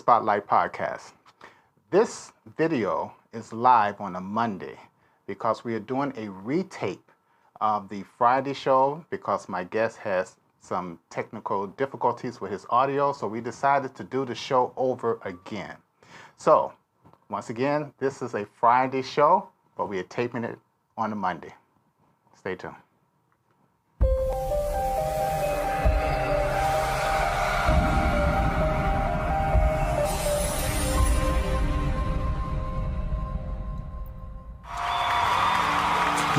Spotlight podcast. This video is live on a Monday because we are doing a retape of the Friday show because my guest has some technical difficulties with his audio, so we decided to do the show over again. So, once again, this is a Friday show, but we are taping it on a Monday. Stay tuned.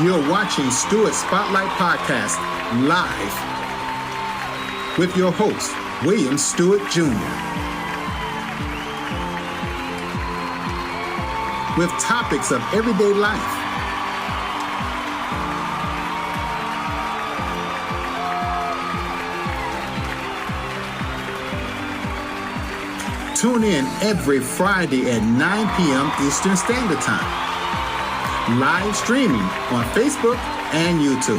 You're watching Stewart Spotlight Podcast live with your host, William Stewart Jr. With topics of everyday life. Tune in every Friday at 9 p.m. Eastern Standard Time. Live streaming on Facebook and YouTube.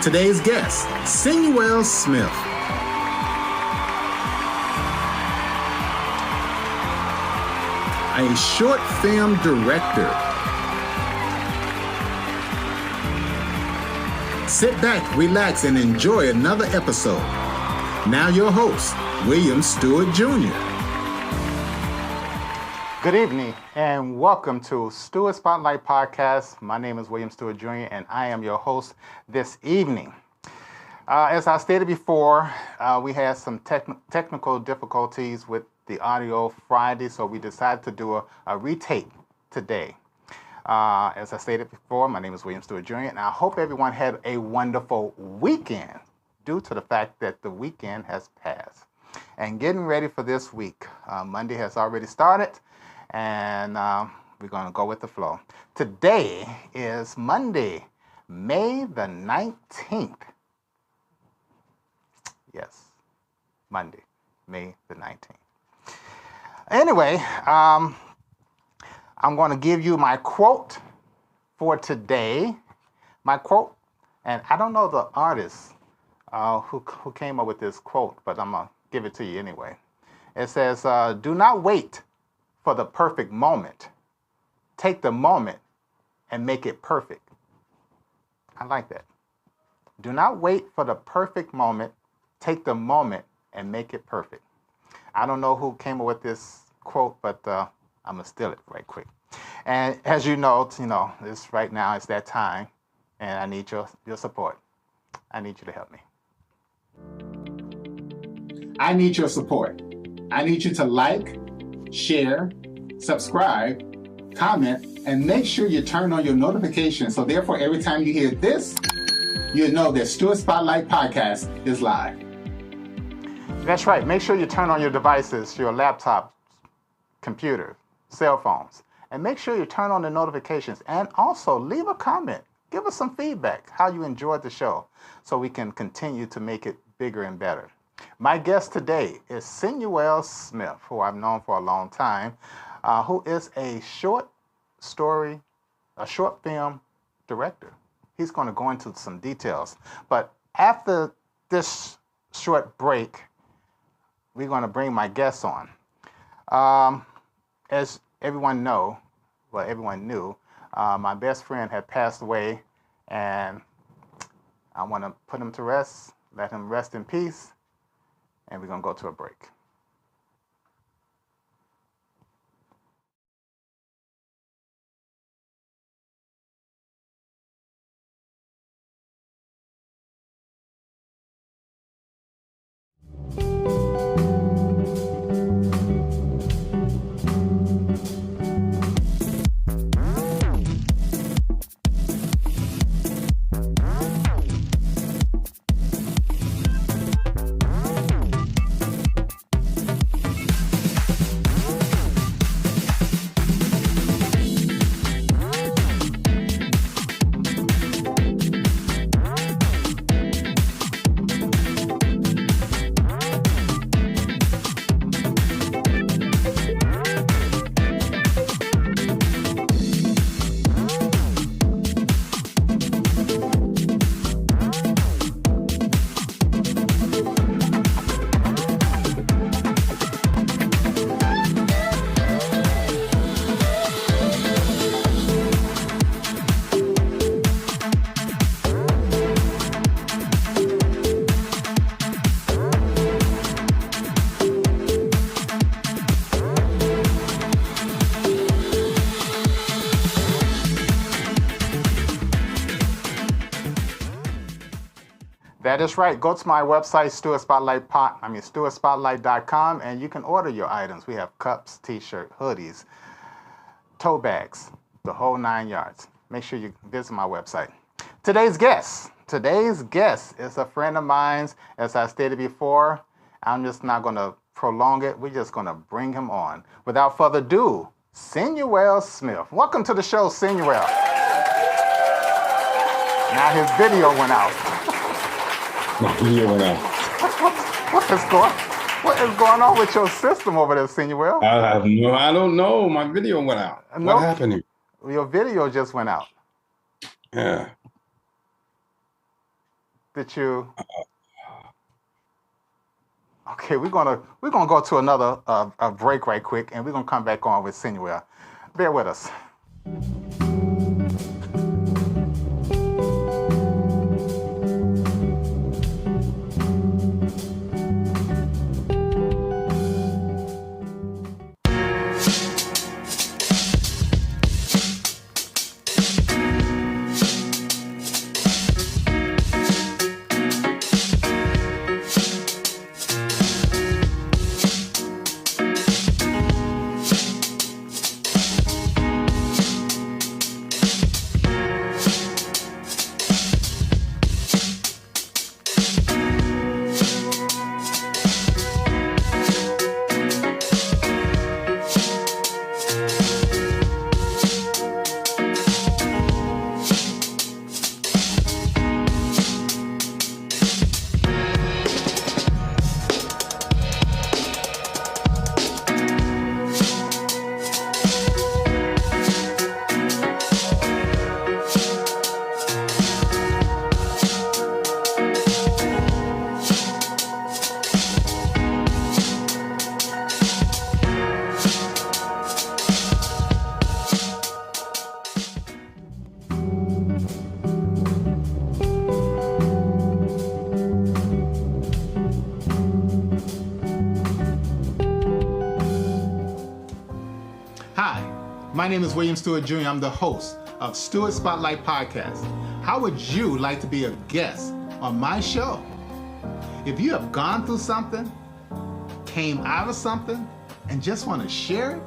Today's guest, Senuwell Smith. A short film director. Sit back, relax, and enjoy another episode. Now your host, William Stewart Jr. Good evening and welcome to Stewart Spotlight Podcast. My name is William Stewart Jr. and I am your host this evening. As I stated before, we had some technical difficulties with the audio Friday, so we decided to do a retape today. As I stated before, my name is William Stewart Jr. and I hope everyone had a wonderful weekend due to the fact that the weekend has passed. And getting ready for this week, Monday has already started. And we're going to go with the flow. Today is Monday, May the 19th. Yes, Monday, May the 19th. Anyway, I'm going to give you my quote for today. My quote, and I don't know the artist who came up with this quote, but I'm going to give it to you anyway. It says, do not wait for the perfect moment. Take the moment and make it perfect. I like that. Do not wait for the perfect moment. Take the moment and make it perfect. I don't know who came up with this quote, but I'm gonna steal it right quick. And as you know, it's right now, it's that time, and I need your support. I need you to help me. I need your support. I need you to like, share, subscribe, comment, and make sure you turn on your notifications. So therefore, every time you hear this, you know that Stewart Spotlight Podcast is live. That's right. Make sure you turn on your devices, your laptops, computers, cell phones, and make sure you turn on the notifications. And also leave a comment. Give us some feedback, how you enjoyed the show, so we can continue to make it bigger and better. My guest today is Senuwell Smith, who I've known for a long time, who is a short film director. He's going to go into some details. But after this short break, we're going to bring my guest on. As everyone knew, my best friend had passed away, and I want to put him to rest, let him rest in peace. And we're going to go to a break. That is right. Go to my website, StewartSpotlight.com, and you can order your items. We have cups, t-shirt, hoodies, tote bags, the whole 9 yards. Make sure you visit my website. Today's guest is a friend of mine. As I stated before, I'm just not going to prolong it. We're just going to bring him on. Without further ado, Senuwell Smith. Welcome to the show, Senuwell. Now his video went out. My video went out. What is going on with your system over there, Senuwell? I don't know. My video went out. Nope. What happened here? Your video just went out. Yeah. Did you? Okay, we're gonna go to another a break right quick, and we're gonna come back on with Senuwell. Bear with us. Hi, my name is William Stewart Jr. I'm the host of Stewart Spotlight Podcast. How would you like to be a guest on my show? If you have gone through something, came out of something, and just want to share it,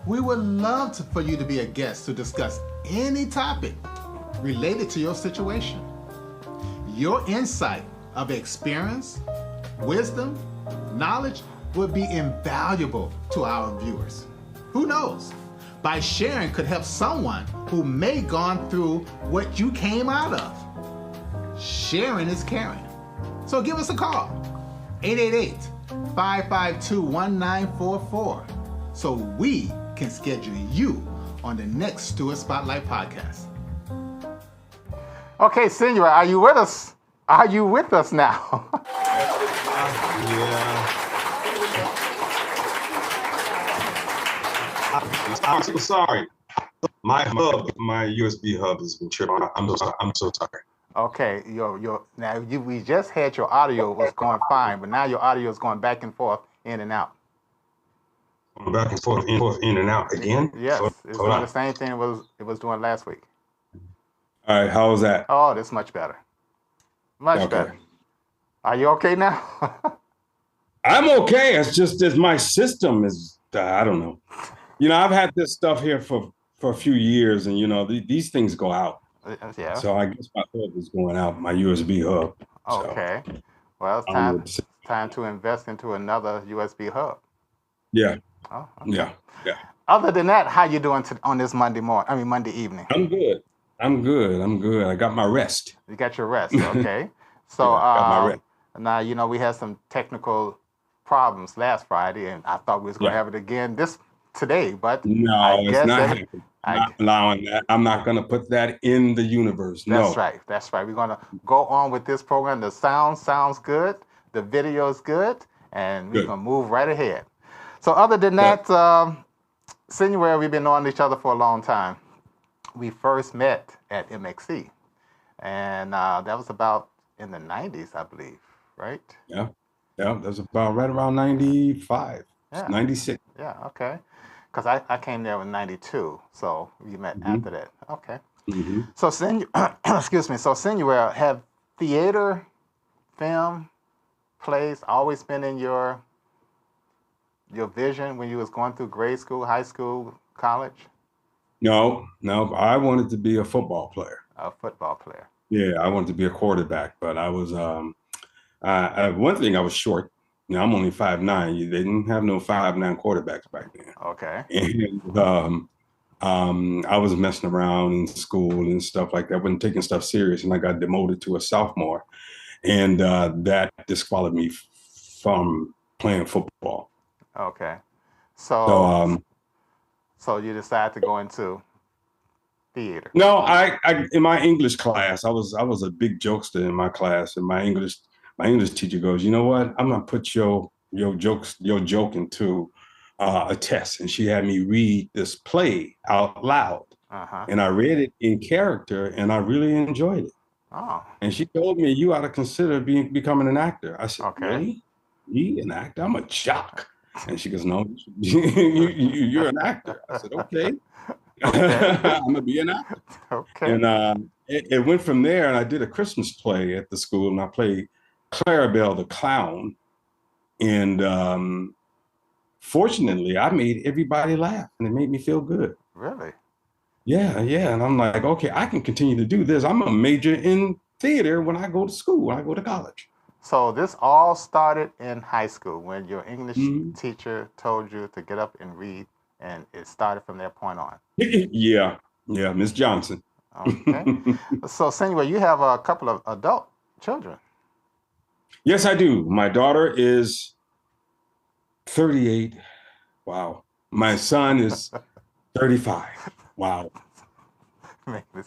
we would love for you to be a guest to discuss any topic related to your situation. Your insight of experience, wisdom, knowledge would be invaluable to our viewers. Who knows? By sharing could help someone who may gone through what you came out of. Sharing is caring. So give us a call, 888-552-1944, so we can schedule you on the next Stewart Spotlight podcast. Okay, Senuwell, are you with us? Are you with us now? Yeah. I'm so sorry. My USB hub has been tripping. I'm so tired. Okay, we just had your audio was going fine, but now your audio is going back and forth, in and out. Going back and forth, in and out again? Yes, it's doing the same thing it was doing last week. All right, how was that? Oh, that's much better. Much better. Are you okay now? I'm okay. It's just that my system is, I don't know. I've had this stuff here for a few years, and these things go out. Yeah. So I guess my hub is going out, my USB hub. Okay. So, well, it's time to invest into another USB hub. Yeah. Oh, okay. Yeah. Other than that, how you doing on this Monday evening? I'm good. I got my rest. You got your rest, okay. So got my rest. Now, we had some technical problems last Friday, and I thought we was going to have it again today, but no, it's not happening. Not allowing that. I'm not going to put that in the universe. No. That's right. We're going to go on with this program. The sound sounds good. The video is good. And we're going to move right ahead. So other than that, Senuwell, we've been knowing each other for a long time. We first met at MXC. And that was about in the 90s, I believe, right? Yeah. That was about right around 95, 96. Yeah, okay. Because I came there in 92, so we met after that. Okay. So, excuse me. So, Senuwell, have theater film, plays always been in your vision when you was going through grade school, high school, college? No, no, I wanted to be a football player. A football player. Yeah, I wanted to be a quarterback, but I was one thing I was short. Now I'm only 5'9". They didn't have no 5'9" quarterbacks back then. Okay. And I was messing around in school and stuff like that. I wasn't taking stuff serious, and I got demoted to a sophomore, and that disqualified me from playing football. Okay. So So you decided to go into theater. no, I in my English class, I was a big jokester in my class, and my English teacher goes, you know what? I'm gonna put your joke into a test, and she had me read this play out loud, and I read it in character, and I really enjoyed it. Oh. And she told me, you ought to consider becoming an actor. I said, Okay. really? Me, an actor? I'm a jock. And she goes, no, you're an actor. I said, okay. I'm gonna be an actor. Okay. And it went from there, and I did a Christmas play at the school, and I played Clarabelle the clown. And fortunately, I made everybody laugh, and it made me feel good. Really? Yeah, yeah. And I'm like, okay, I can continue to do this. I'm a major in theater when I go to school, when I go to college. So this all started in high school when your English teacher told you to get up and read, and it started from that point on. Yeah, Miss Johnson. Okay. So, Senuwell, you have a couple of adult children. Yes, I do. My daughter is 38. Wow. My son is 35. Wow. Making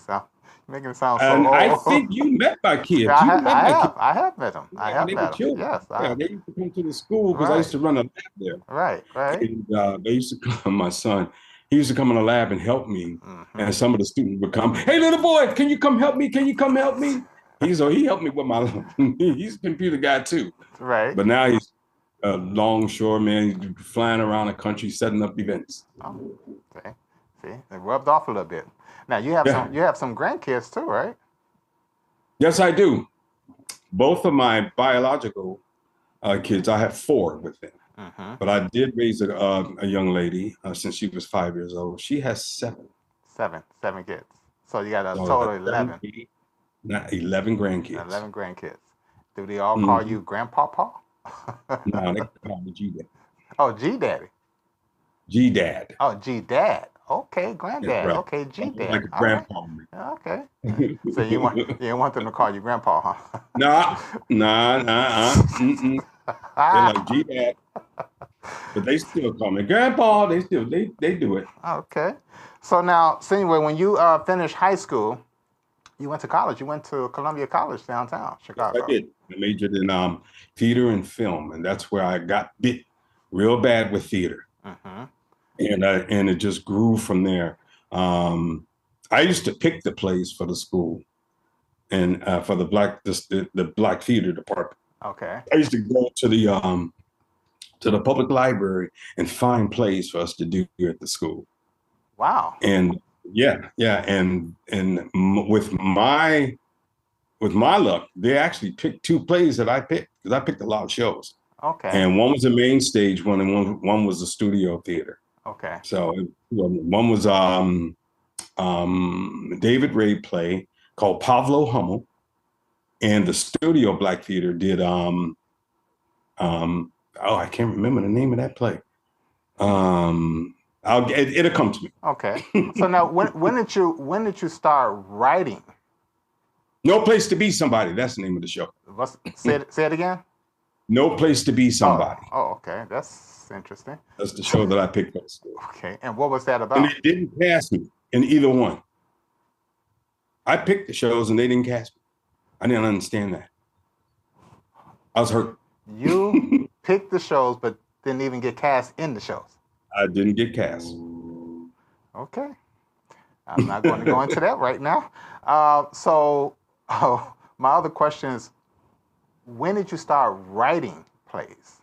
it sound so and old. I think you met my kids. Yeah, I have met them. I have met them. Yes. Yeah, they used to come to the school because I used to run a lab there. Right. And they used to come, my son, he used to come in the lab and help me. And some of the students would come, hey, little boy, can you come help me? Can you come help me? He helped me with he's a computer guy too. Right. But now he's a longshore man. He's flying around the country setting up events. Oh, okay. See, it rubbed off a little bit. Now you have some grandkids too, right? Yes, I do. Both of my biological kids, I have 4 with them. But I did raise a young lady since she was 5 years old. She has 7. 7 kids. So you got a total of 11. 11 grandkids. 11 grandkids. Do they all call you Grandpapa? No, they call me G-Dad. Oh, G-Daddy. G-Dad. Oh, G-Dad. Okay, Granddad. Right. Okay, G-Dad. Like a grandpa. Right. Okay. So you want them to call you Grandpa, huh? Nah. They're like G-Dad. But they still call me Grandpa. They do it. Okay. So now, Senuwell, when you finished high school, you went to college. You went to Columbia College downtown Chicago. Yes, I did. I majored in theater and film, and that's where I got bit real bad with theater. And it just grew from there. I used to pick the plays for the school, and for the black theater department. Okay. I used to go to the public library and find plays for us to do here at the school. Wow. And and with my luck, they actually picked 2 plays that I picked, because I picked a lot of shows. Okay. And one was a main stage one, and one was a studio theater. Okay. So one was David Ray play called Pavlo Hummel, and the studio black theater did I can't remember the name of that play. It'll come to me. Okay. So now, when did you start writing? No Place to Be Somebody. That's the name of the show. Say it again. No Place to Be Somebody. Oh, okay. That's interesting. That's the show that I picked up. Okay. And what was that about? And they didn't cast me in either one. I picked the shows and they didn't cast me. I didn't understand that. I was hurt. You picked the shows, but didn't even get cast in the shows. I didn't get cast. Okay. I'm not going to go into that right now. My other question is, when did you start writing plays?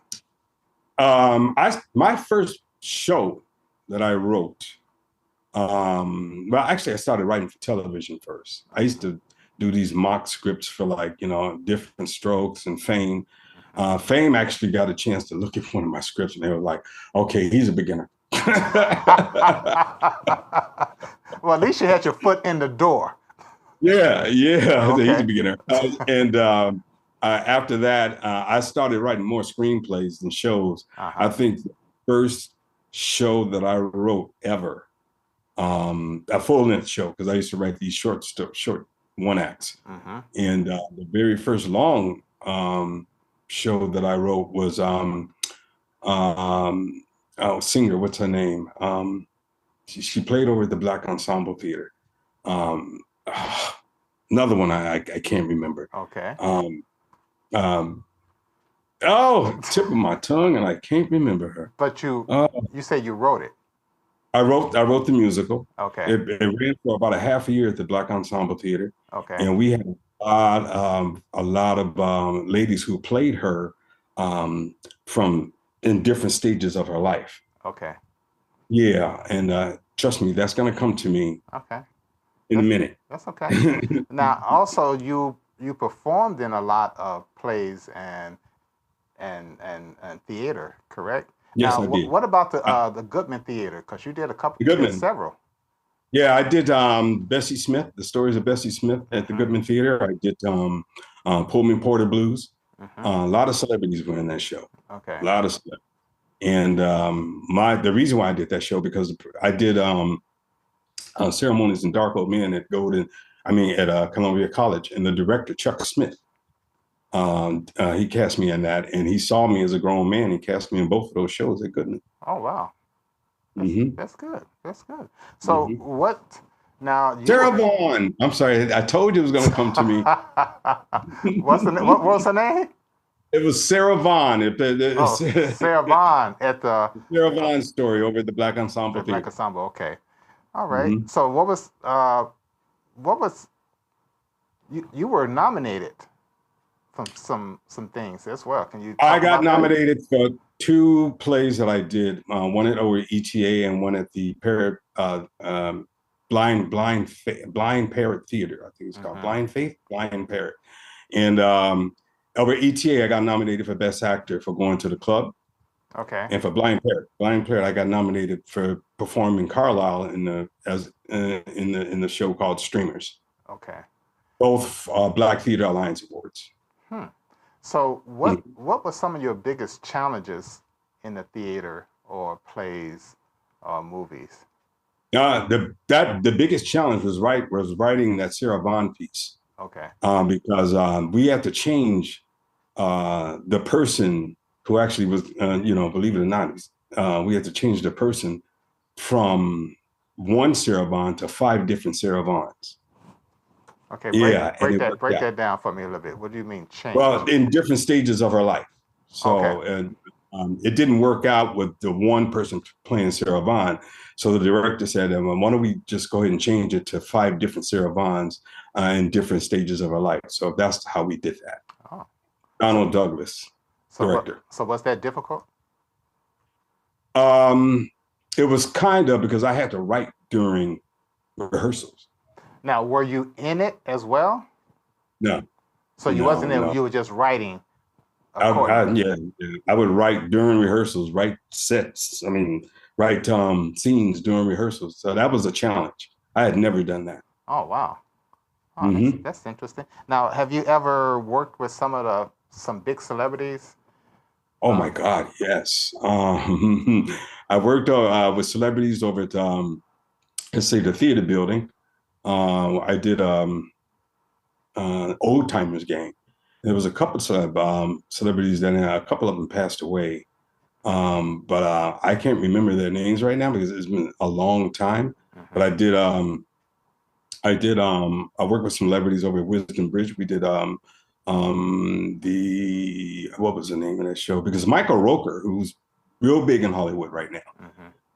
My first show that I wrote, well, actually, I started writing for television first. I used to do these mock scripts for like, Different Strokes and Fame. Fame actually got a chance to look at one of my scripts and they were like, okay, he's a beginner. Well, at least you had your foot in the door. Yeah, yeah, Okay. he's a beginner. And after that, I started writing more screenplays than shows. I think the first show that I wrote ever, a full-length show, because I used to write these short one acts. And the very first long show that I wrote was singer, what's her name? She played over at the Black Ensemble Theater. Another one I can't remember. Okay. Tip of my tongue, and I can't remember her. But you said you wrote it. I wrote the musical. Okay. It ran for about a half a year at the Black Ensemble Theater. Okay. And we had a lot of ladies who played her from in different stages of her life. Okay. Yeah, and trust me, that's gonna come to me. Okay. In a minute. That's okay. Now, also, you performed in a lot of plays and theater, correct? Yes, now, I did. What about the Goodman Theater? Because you did several. Yeah, I did Bessie Smith, the stories of Bessie Smith at the Goodman Theater. I did Pullman Porter Blues. A lot of celebrities were in that show. Okay. A lot of celebrities. And the reason why I did that show, because I did Ceremonies in Dark Old Men at Columbia College, and the director, Chuck Smith, he cast me in that, and he saw me as a grown man. He cast me in both of those shows at Goodman. Oh, wow. That's good. That's good. So what now? Sarah Vaughan. I'm sorry, I told you it was going to come to me. What was her name? It was Sarah Vaughan. Sarah Vaughan at the Sarah Vaughan story over at the Black Ensemble Theater. Black Ensemble. Okay. All right. So what was you were nominated from some things as well. Can you? I got nominated for 2 plays that I did. One at over ETA and one at the Blind Parrot Theater. I think it's called Blind Parrot. And over ETA, I got nominated for Best Actor for Going to the Club. Okay. And for Blind Parrot, I got nominated for performing Carlisle in the show called Streamers. Okay. Both Black Theater Alliance Awards. So what were some of your biggest challenges in the theater or plays or movies? The biggest challenge was writing that Sarah Vaughan piece. Okay. Because we had to change the person who actually was, believe it or not, we had to change the person from one Sarah Vaughan to 5 different Sarah Vaughans. Okay, break that down for me a little bit. What do you mean change? Well, in different stages of her life. So it didn't work out with the one person playing Sarah Vaughan. So the director said, why don't we just go ahead and change it to 5 different Sarah Vaughans in different stages of her life. So that's how we did that. Oh. Donald Douglas, director. So was that difficult? It was kind of, because I had to write during rehearsals. Now, were you in it as well? No. So you wasn't in it, you were just writing? I would write during rehearsals, write sets, write scenes during rehearsals. So that was a challenge. I had never done that. Oh, wow. Oh, that's interesting. Now, have you ever worked with some big celebrities? Oh my God, yes. I worked with celebrities over at, the theater building. I did Old Timers Gang. There was a couple of celebrities that a couple of them passed away. But I can't remember their names right now because it's been a long time. But I worked with some celebrities over at Wisdom Bridge. We did what was the name of that show? Because Michael Roker, who's real big in Hollywood right now,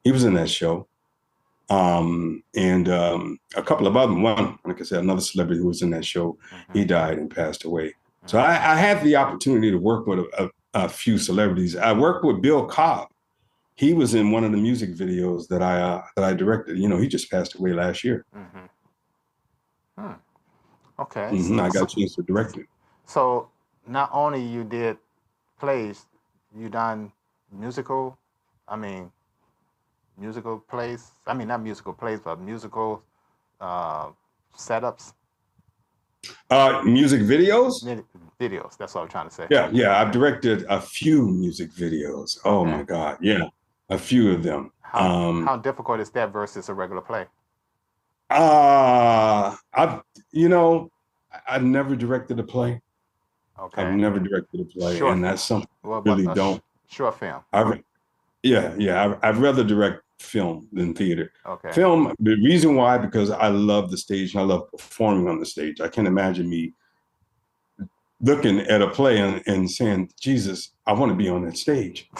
he was in that show. And a couple of other, like I said, another celebrity who was in that show, he died and passed away. So I had the opportunity to work with a few celebrities. I worked with Bill Cobb. He was in one of the music videos that I directed. He just passed away last year. Okay. I got a chance to direct it. So not only you did plays, you done musical, I mean, musical plays. I mean, not musical plays, but musical uh, setups, Music videos? videos. That's what I'm trying to say. Yeah, yeah. I've directed a few music videos. Oh Okay. my God, yeah, a few of them. How difficult is that versus a regular play? I've you know, I've never directed a play. I've Okay. never directed a play, Short and film. that's something I Well, really don't. short film. I'd rather direct film than theater. Okay. Film, the reason why, because I love the stage and I love performing on the stage. I can't imagine me looking at a play and saying, Jesus, I want to be on that stage.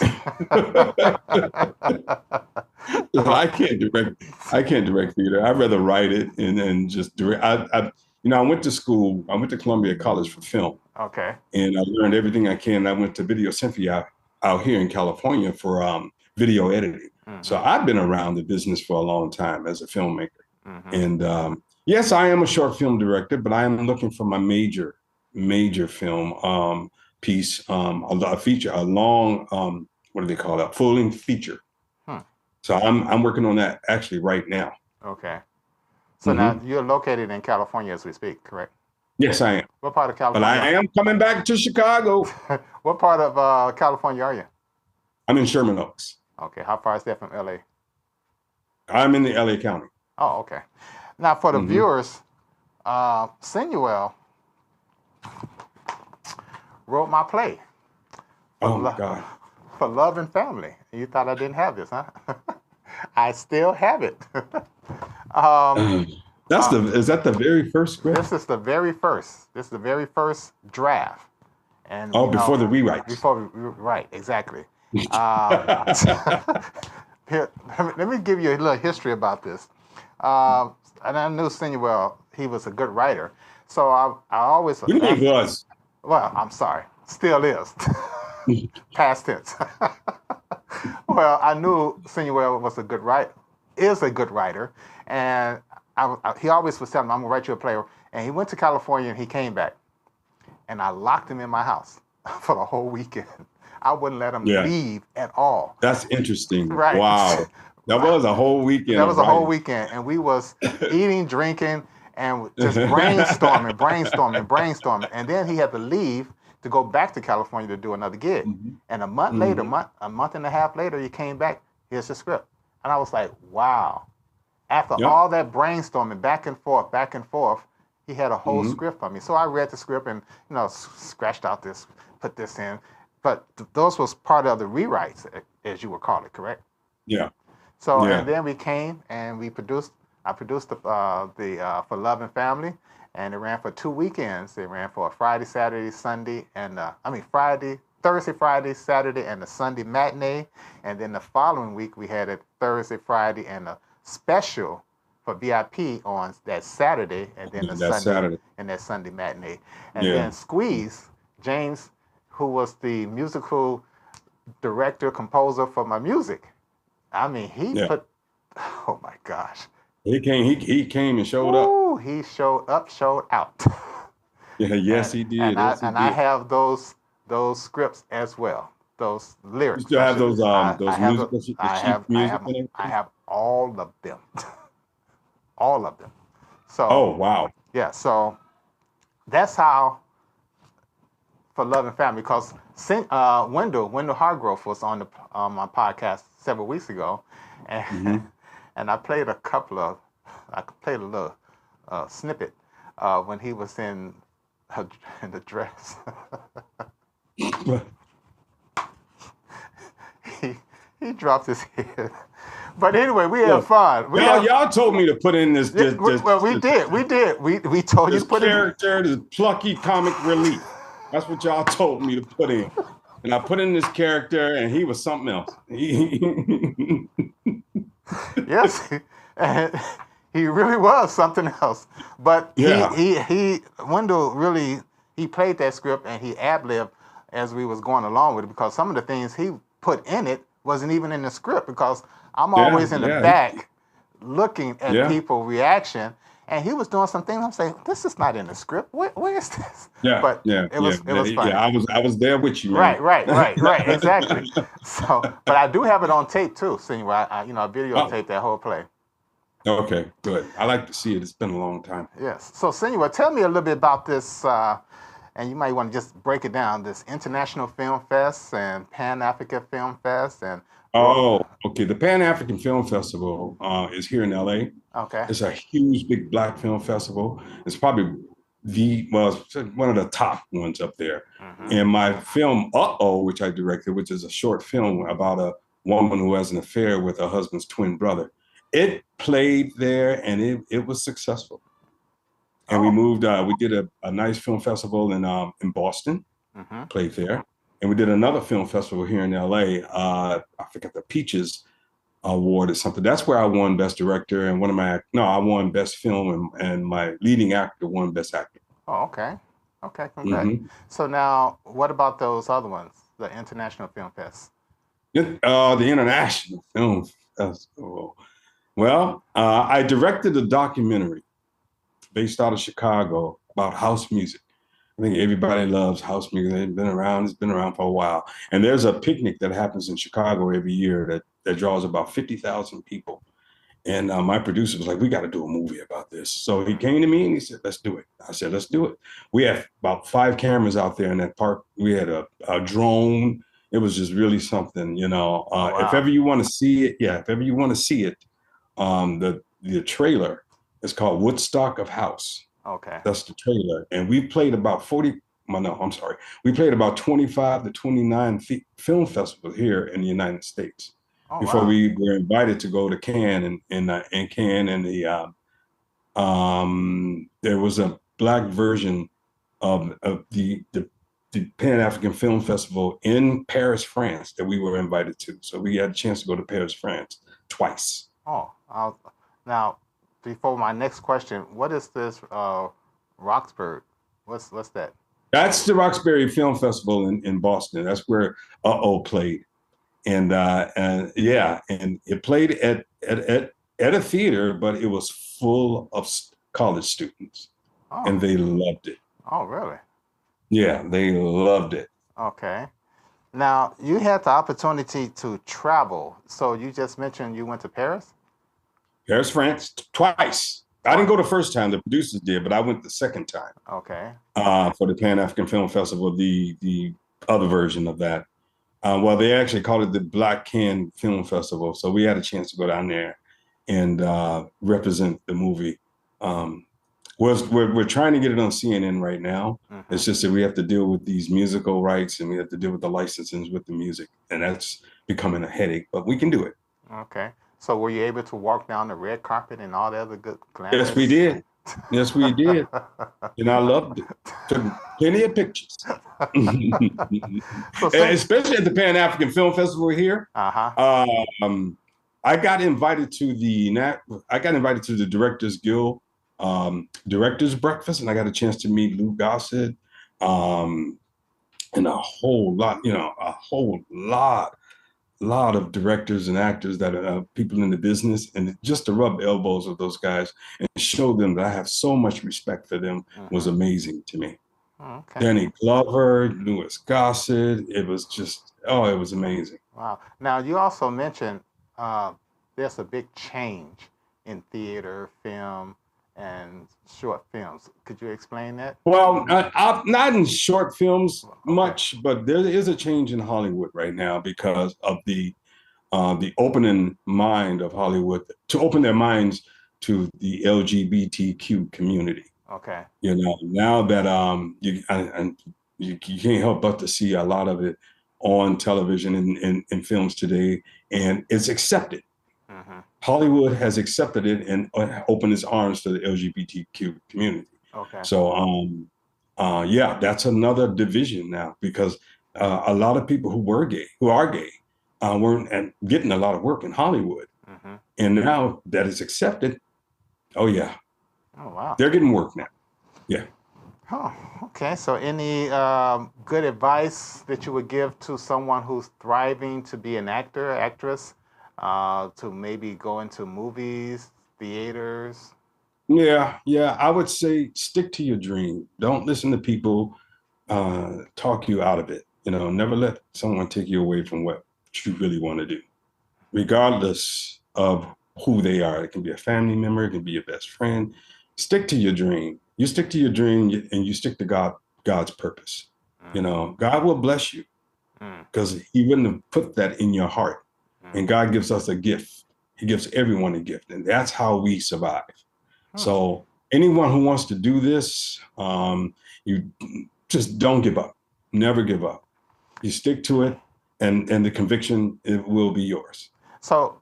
I can't direct theater. I'd rather write it and just direct. I went to school, I went to Columbia College for film. Okay. And I learned everything I can. I went to Video Symphony out here in California for video editing. So I've been around the business for a long time as a filmmaker. And yes, I am a short film director, but I am looking for my major film piece, a feature, a long, what do they call that? Full-length feature. So I'm working on that actually right now. Okay. So now you're located in California as we speak, correct? Yes, I am. What part of California? But I am coming back to Chicago. What part of California are you? I'm in Sherman Oaks. Okay. How far is that from LA? I'm in the LA County. Oh, okay. Now for the viewers, Senuwell wrote my play. Oh my God. For Love and Family. You thought I didn't have this, huh? I still have it. Is that the very first script? This is the very first. This is the very first draft. And before the rewrites. Right, exactly. Here, let me give you a little history about this. And I knew Senuwell, he was a good writer. So I always... You mean he was? Well, I'm sorry. Still is. Past tense. Well, I knew Senuwell was a good writer, is a good writer. And he always was telling me, I'm going to write you a play. And he went to California and he came back. And I locked him in my house for the whole weekend. I wouldn't let him leave at all. That's interesting. Right. Wow. That was a whole weekend. That was a whole weekend. And we was eating, drinking, and just brainstorming. And then he had to leave to go back to California to do another gig. And a month later, a month and a half later, he came back. Here's the script. And I was like, wow. After all that brainstorming, back and forth, he had a whole script for me. So I read the script and, scratched out this, put this in. But those was part of the rewrites, as you would call it, correct? Yeah. So and then we came and I produced the For Love and Family, and it ran for 2 weekends. It ran for a Friday, Saturday, Sunday, and Thursday, Friday, Saturday, and the Sunday matinee. And then the following week we had a Thursday, Friday, and a special for VIP on that Saturday, and then that Sunday matinee. And then Squeeze, James, who was the musical director, composer for my music. I mean, he put, oh my gosh. He came and showed up. Ooh, he showed up, showed out. Yeah, yes, he did. I have those scripts as well, those lyrics. You still have those musicals? I have all of them. All of them. So. Oh, wow. Yeah, so that's how For Love and Family, because Wendell Hargrove was on my podcast several weeks ago, and and I played a little snippet when he was in the dress. he dropped his head. But anyway, we had fun. Y'all told me to put in this. We did. We told you to put in. This character, this plucky comic relief. That's what y'all told me to put in. And I put in this character, and he was something else. Yes, and he really was something else. But Wendell really, he played that script, and he ad-libbed as we was going along with it, because some of the things he put in it wasn't even in the script, because I'm always in the back looking at people's reaction, and he was doing some things. I'm saying, this is not in the script. Where is this? Yeah, But yeah, it yeah, was funny. yeah. I was there with you, man. Right. Exactly. So, but I do have it on tape too. Senuwell, I Oh, videotape that whole play. okay, good. I like to see it. It's been a long time. Yes. So, Senuwell, tell me a little bit about this, and you might want to just break it down. This International Film Fest and Pan Africa Film Fest and Oh, okay. The Pan African Film Festival is here in LA. okay. It's a huge, big black film festival. It's probably it's one of the top ones up there. Mm-hmm. And my film, Uh-Oh, which I directed, which is a short film about a woman who has an affair with her husband's twin brother, it played there and it was successful. And we moved, we did a nice film festival in Boston, Mm-hmm. played there. And we did another film festival here in LA. I forget the Peaches Award or something. That's where I won Best Director and I won Best Film and my leading actor won Best Actor. Oh, okay. Okay, congrats. Mm-hmm. So now, what about those other ones, the International Film Fest? The International Film Festival. Well, I directed a documentary based out of Chicago about house music. I think everybody loves house music. It's been around for a while. And there's a picnic that happens in Chicago every year that draws about 50,000 people. And my producer was like, we got to do a movie about this. So he came to me and he said, let's do it. I said, let's do it. We have about 5 cameras out there in that park. We had a drone. It was just really something, Wow. If ever you want to see it, if ever you want to see it, the trailer is called Woodstock of House. Okay. That's the trailer. And we played about 25 to 29 film festivals here in the United States before we were invited to go to Cannes and Cannes and there was a black version of the Pan-African Film Festival in Paris, France that we were invited to. So we had a chance to go to Paris, France twice. Oh, now, before my next question, what is this Roxbury? What's that? That's the Roxbury Film Festival in Boston. That's where Uh-Oh played. And it played at a theater, but it was full of college students. Oh. And they loved it. Oh, really? Yeah, they loved it. Okay. Now, you had the opportunity to travel. So you just mentioned you went to Paris? Paris, France, twice. I didn't go the first time, the producers did, but I went the second time. Okay. For the Pan-African Film Festival, the other version of that. Well, they actually called it the Black Cannes Film Festival. So we had a chance to go down there and represent the movie. We're trying to get it on CNN right now. Mm-hmm. It's just that we have to deal with these musical rights and we have to deal with the licensing with the music. And that's becoming a headache, but we can do it. Okay. So were you able to walk down the red carpet and all the other good glamorous? Yes, we did. Yes, we did. And I loved it. Took plenty of pictures. Especially at the Pan-African Film Festival here. Uh-huh. I got invited to the Directors Guild Directors Breakfast, and I got a chance to meet Lou Gossett and a whole lot of directors and actors that are people in the business, and just to rub elbows with those guys and show them that I have so much respect for them was amazing to me. Okay. Danny Glover, Louis Gossett, it was amazing. Wow. Now, you also mentioned there's a big change in theater, film, and short films. Could you explain that? Well, not in short films much, but there is a change in Hollywood right now because of the opening mind of Hollywood to open their minds to the LGBTQ community. Okay. Now that you can't help but to see a lot of it on television and in films today, and it's accepted. Mm-hmm. Hollywood has accepted it and opened its arms to the LGBTQ community. Okay. So, that's another division now because a lot of people who are gay, weren't getting a lot of work in Hollywood. Mm-hmm. And now that it's accepted, oh wow, they're getting work now. Yeah. Oh, okay. So any good advice that you would give to someone who's thriving to be an actor, actress, to maybe go into movies, theaters? Yeah. I would say stick to your dream. Don't listen to people talk you out of it. Never let someone take you away from what you really want to do, regardless of who they are. It can be a family member, it can be your best friend. Stick to your dream. You stick to your dream and you stick to God's purpose. God will bless you because he wouldn't have put that in your heart. And God gives us a gift. He gives everyone a gift, and that's how we survive. So anyone who wants to do this, you just don't give up. Never give up. You stick to it, and the conviction, it will be yours. So,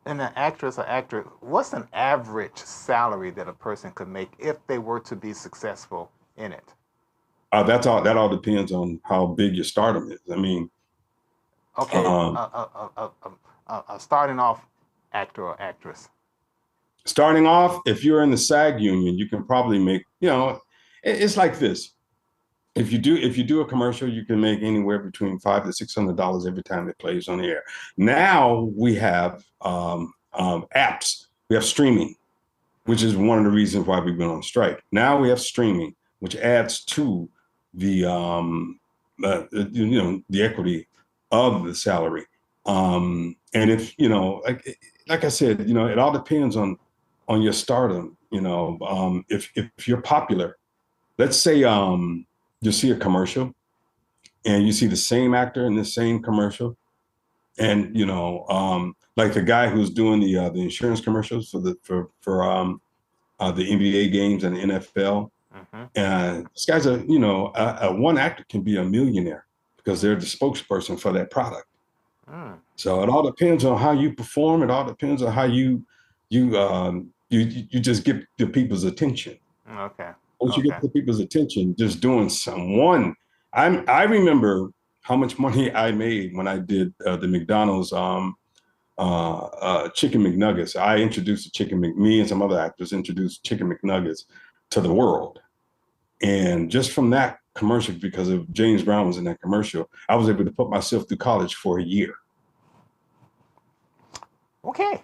in an actress or actor, what's an average salary that a person could make if they were to be successful in it? That all depends on how big your stardom is. I mean, okay, starting off actor or actress. Starting off, if you're in the SAG union, you can probably make. It's like this. If you do a commercial, you can make anywhere between $500 to $600 every time it plays on the air. Now we have apps. We have streaming, which is one of the reasons why we went on strike. Now we have streaming, which adds to the the equity of the salary. And if like I said, it all depends on your stardom. If you're popular, let's say you see a commercial and you see the same actor in the same commercial, and like the guy who's doing the insurance commercials for the NBA games and the NFL. This guy's a one actor can be a millionaire because they're the spokesperson for that product. So it all depends on how you perform. It all depends on how you just get the people's attention. Okay. Once you get the people's attention, just doing someone. I remember how much money I made when I did the McDonald's chicken McNuggets. I introduced me and some other actors introduced chicken McNuggets to the world. And just from that commercial, because of James Brown was in that commercial, I was able to put myself through college for a year. Okay.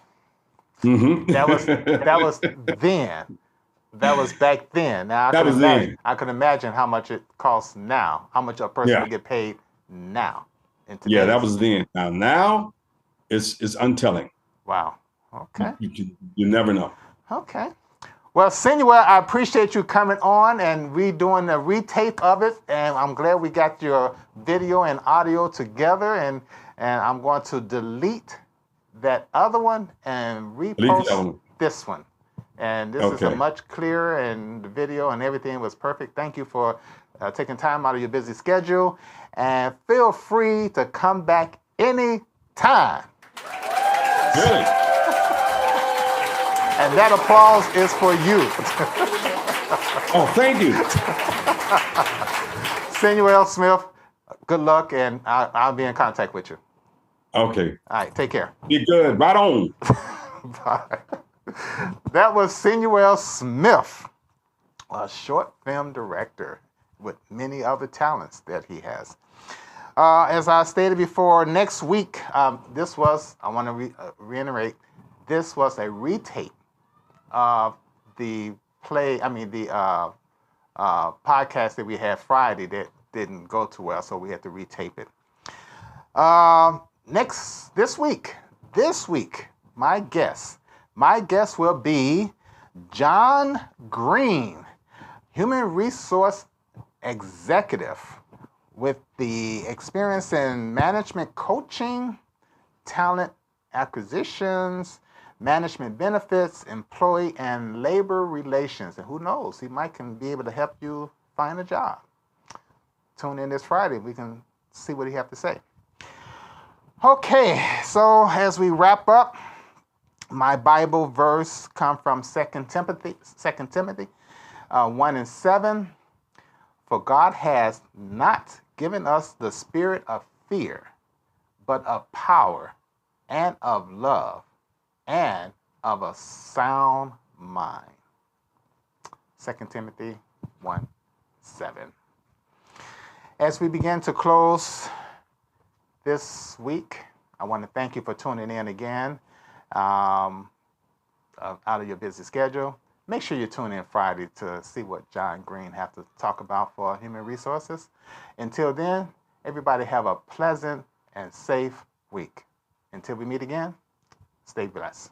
That was then. That was back then. Now I can imagine how much it costs now. How much a person would get paid now. That was then. Now it's untelling. Wow. Okay. You never know. Okay. Well, Senuwell, I appreciate you coming on and redoing a retape of it. And I'm glad we got your video and audio together. And I'm going to delete that other one and repost this one. And this is a much clearer, and the video and everything was perfect. Thank you for taking time out of your busy schedule. And feel free to come back anytime. Good. And that applause is for you. Oh, thank you. Senuwell Smith, good luck, and I'll be in contact with you. Okay. All right, take care. Be good. Right on. Bye. That was Senuwell Smith, a short film director with many other talents that he has. As I stated before, next week, I want to reiterate, this was a retape of the podcast that we had Friday that didn't go too well, so we had to retape it. This week, my guest will be John Green, Human Resource Executive with the experience in management coaching, talent acquisitions, management benefits, employee and labor relations. And who knows, he might be able to help you find a job. Tune in this Friday. We can see what he has to say. Okay, so as we wrap up, my Bible verse comes from 2 Timothy 1:7. For God has not given us the spirit of fear, but of power and of love and of a sound mind. 2 Timothy 1:7. As we begin to close this week, I want to thank you for tuning in again out of your busy schedule. Make sure you tune in Friday to see what John Green has to talk about for human resources. Until then, everybody have a pleasant and safe week. Until we meet again, stay blessed.